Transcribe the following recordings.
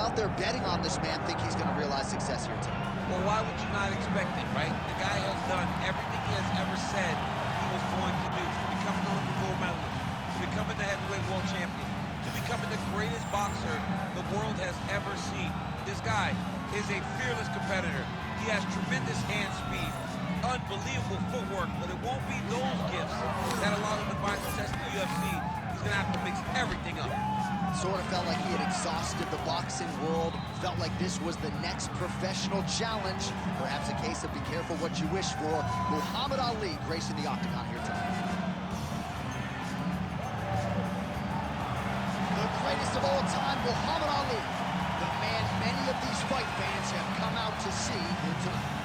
out there betting on this man think he's going to realize success here tonight? Well, why would you not expect it, right? The guy has done everything he has ever said he was going to do, to becoming the Olympic gold medalist, to becoming the heavyweight world champion, to becoming the greatest boxer the world has ever seen. This guy is a fearless competitor. He has tremendous hand speed, unbelievable footwork, but it won't be those gifts that allow him to find success in the UFC. He's going to have to mix everything up. Sort of felt like he had exhausted the boxing world, felt like this was the next professional challenge. Perhaps a case of be careful what you wish for. Muhammad Ali gracing the octagon here tonight. The greatest of all time, Muhammad Ali. The man many of these fight fans have come out to see here tonight.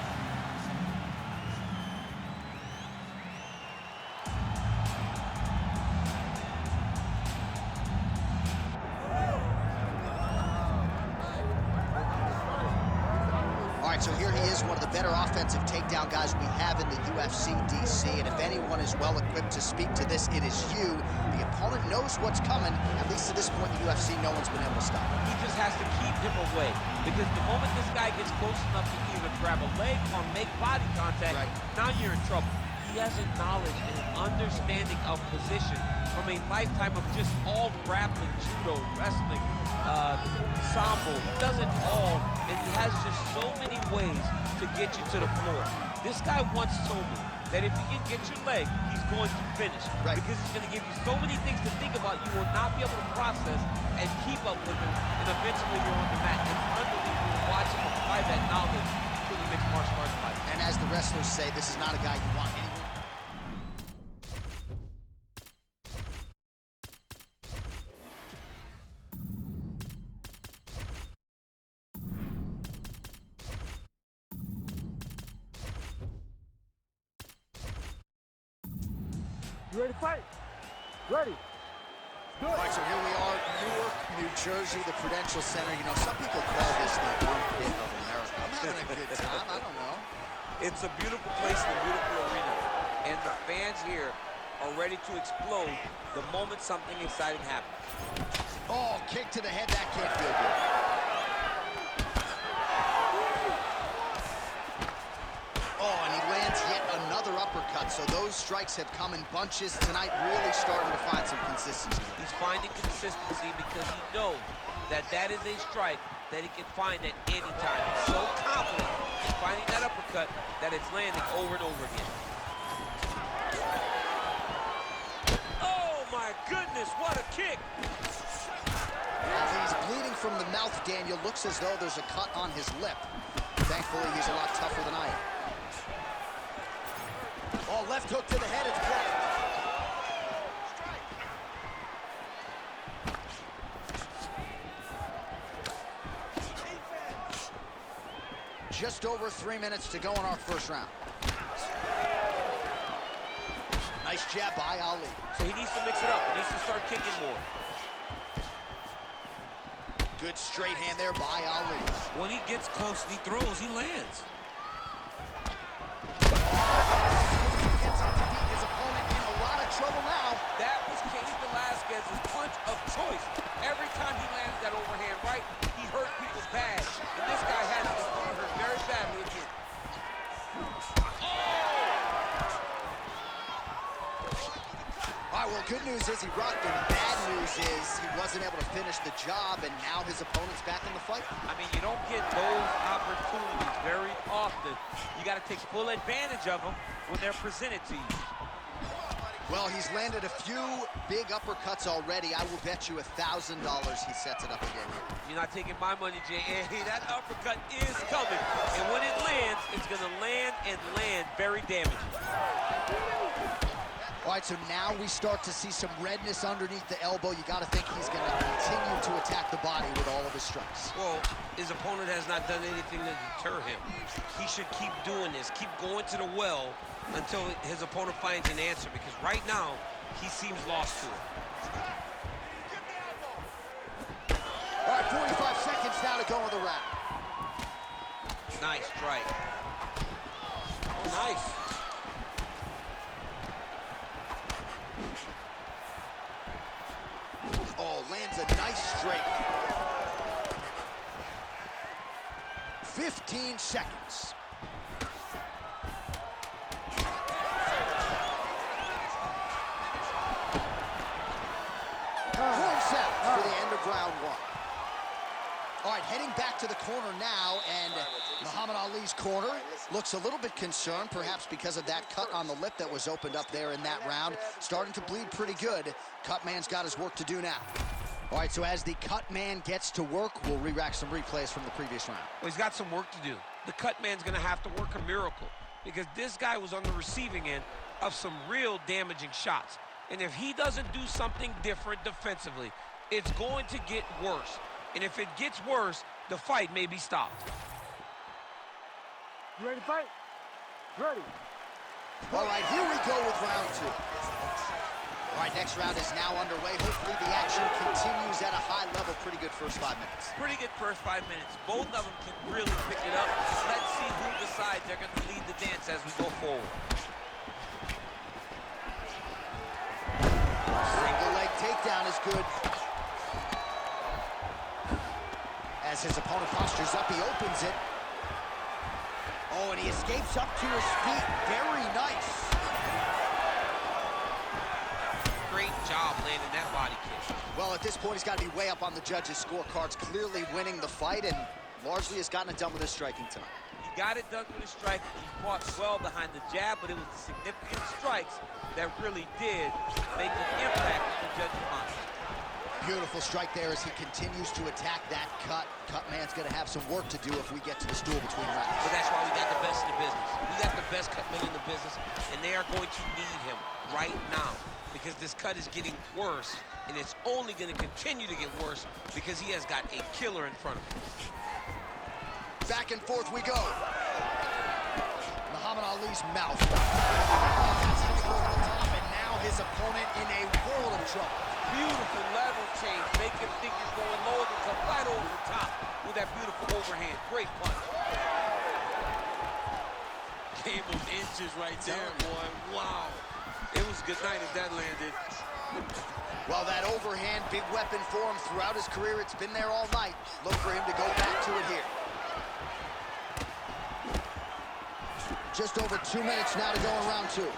So here he is, one of the better offensive takedown guys we have in the UFC DC, and if anyone is well equipped to speak to this, it is you. The opponent knows what's coming. At least to this point in the UFC, no one's been able to stop him. He just has to keep him away, because the moment this guy gets close enough to either grab a leg or make body contact, now you're in trouble. He has a knowledge and an understanding of position from a lifetime of just all grappling, judo, wrestling, sambo. He does it all, and he has just so many ways to get you to the floor. This guy once told me that if he can get your leg, he's going to finish. Because he's going to give you so many things to think about, you will not be able to process and keep up with him, and eventually you're on the mat. It's unbelievable to watch him apply that knowledge to the mixed martial arts fight. And as the wrestlers say, this is not a guy you want anywhere. You ready to fight? Ready. All right, so here we are, Newark, New Jersey, the Prudential Center. You know, some people call this the armpit of America. I'm having a good time. I don't know. It's a beautiful place and a beautiful arena. And the fans here are ready to explode the moment something exciting happens. Oh, kick to the head. That can't feel good. Oh, and he lands yet another uppercut. So those strikes have come in bunches tonight, really starting to find some consistency. He's finding consistency because he knows that that is a strike that he can find at any time. He's so confident in finding that uppercut that it's landing over and over again. Oh my goodness, what a kick! As he's bleeding from the mouth, Daniel, looks as though there's a cut on his lip. Thankfully, he's a lot tougher than I am. Oh, left hook to the head, it's blocked. Just over 3 minutes to go in our first round. Nice jab by Ali. So he needs to mix it up. He needs to start kicking more. Good straight hand there by Ali. When he gets close and he throws, he lands. Gets up to beat his opponent in a lot of trouble now. That was Cain Velasquez's punch of choice. Every time he landed that overhand right, he hurt people bad. And this guy has his opponent hurt very badly again. All right, well, good news is he rocked him. Bad news is he wasn't able to finish the job, and now his opponent's back in the fight. I mean, you don't get those opportunities very often. You got to take full advantage of them when they're presented to you. Well, he's landed a few big uppercuts already. I will bet you $1,000 he sets it up again here. You're not taking my money, Jay. Hey, that uppercut is coming. And when it lands, it's going to land and land very damaging. All right, so now we start to see some redness underneath the elbow. You got to think he's going to continue to attack the body with all of his strikes. Well, his opponent has not done anything to deter him. He should keep doing this, keep going to the well until his opponent finds an answer, because right now, he seems lost to it. All right, 45 seconds now to go in the round. Nice strike. Oh, nice. Oh, lands a nice straight. 15 seconds. Points out for the end of round one. All right, heading back to the corner now, and Muhammad Ali's corner looks a little bit concerned, perhaps because of that cut on the lip that was opened up there in that round. Starting to bleed pretty good. Cut man's got his work to do now. All right, so as the cut man gets to work, we'll re-rack some replays from the previous round. Well, he's got some work to do. The cut man's going to have to work a miracle because this guy was on the receiving end of some real damaging shots. And if he doesn't do something different defensively, it's going to get worse. And if it gets worse, the fight may be stopped. You ready to fight? Ready. All right, here we go with round two. All right, next round is now underway. Hopefully the action continues at a high level. Pretty good first 5 minutes. Pretty good first 5 minutes. Both of them can really pick it up. Let's see who decides they're going to lead the dance as we go forward. Single leg takedown is good. As his opponent postures up, he opens it. Oh, and he escapes up to his feet. Very nice. Great job landing that body kick. Well, at this point, he's got to be way up on the judges' scorecards, clearly winning the fight, and largely has gotten it done with his striking tonight. He got it done with his striking. He fought well behind the jab, but it was the significant strikes that really did make an impact on the judges' mind. Beautiful strike there as he continues to attack that cut. Cut man's going to have some work to do if we get to the stool between rounds. But that's why we got the best in the business. We got the best cut men in the business, and they are going to need him right now because this cut is getting worse, and it's only going to continue to get worse because he has got a killer in front of him. Back and forth we go. Muhammad Ali's mouth. That's how he goes to the top, and now his opponent in a world of trouble. Beautiful level change. Make him think he's going low and come right over the top with that beautiful overhand. Great punch. Game of inches right there, boy. Wow. It was good night if that landed. Well, that overhand, big weapon for him throughout his career. It's been there all night. Look for him to go back to it here. Just over 2 minutes now to go in round two.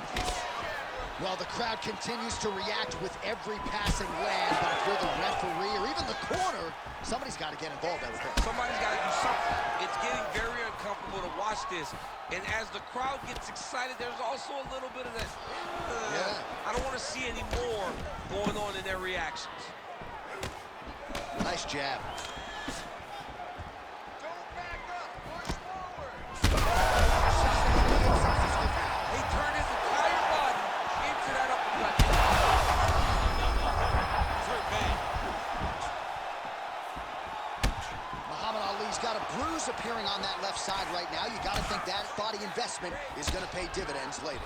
Well, the crowd continues to react with every passing land, but if you're the referee or even the corner, somebody's got to get involved, I would think. Somebody's got to do something. It's getting very uncomfortable to watch this. And as the crowd gets excited, there's also a little bit of that, I don't want to see any more going on in their reactions. Nice jab. He turned his entire body into that uppercut. Hurt bad. Muhammad Ali's got a bruise appearing on that left side right now. You got to think that body investment is going to pay dividends later.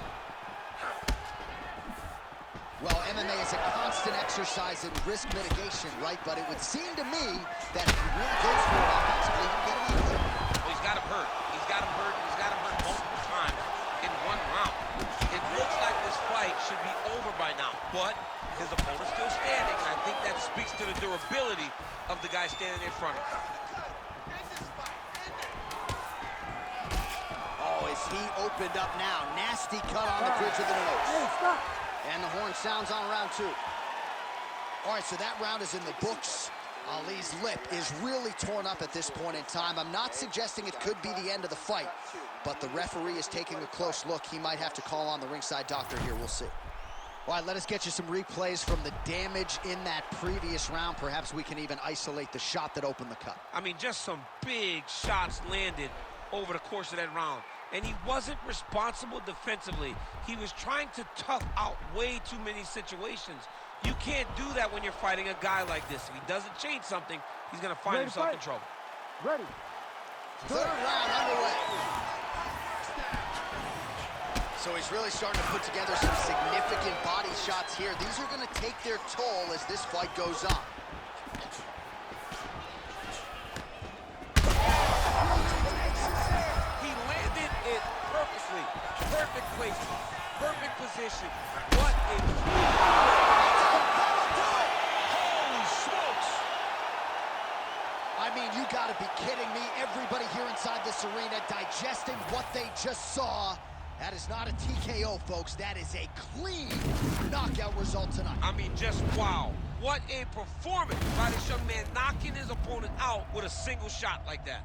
Well, MMA is a constant exercise in risk mitigation, right? But it would seem to me that if he really goes for it offensively, he can get him out of there. Well, he's got him hurt. He's got him hurt. He's got him hurt multiple times in one round. It looks like this fight should be over by now, but his opponent's still standing, and I think that speaks to the durability of the guy standing in front of him. Oh, is he opened up now? Nasty cut on the bridge of the nose. Hey, stop. And the horn sounds on round two. All right, so that round is in the books. Ali's lip is really torn up at this point in time. I'm not suggesting it could be the end of the fight, but the referee is taking a close look. He might have to call on the ringside doctor here. We'll see. All right, let us get you some replays from the damage in that previous round. Perhaps we can even isolate the shot that opened the cut. I mean, just some big shots landed over the course of that round. And he wasn't responsible defensively. He was trying to tough out way too many situations. You can't do that when you're fighting a guy like this. If he doesn't change something, he's going to find himself in trouble. Ready. Third round underway. So he's really starting to put together some significant body shots here. These are going to take their toll as this fight goes on. Perfect placement, perfect position. What a... Holy smokes! I I mean, you gotta be kidding me. Everybody here inside this arena digesting what they just saw. That is not a TKO, folks. That is a clean knockout result tonight. I mean, just wow. What a performance by this young man, knocking his opponent out with a single shot like that.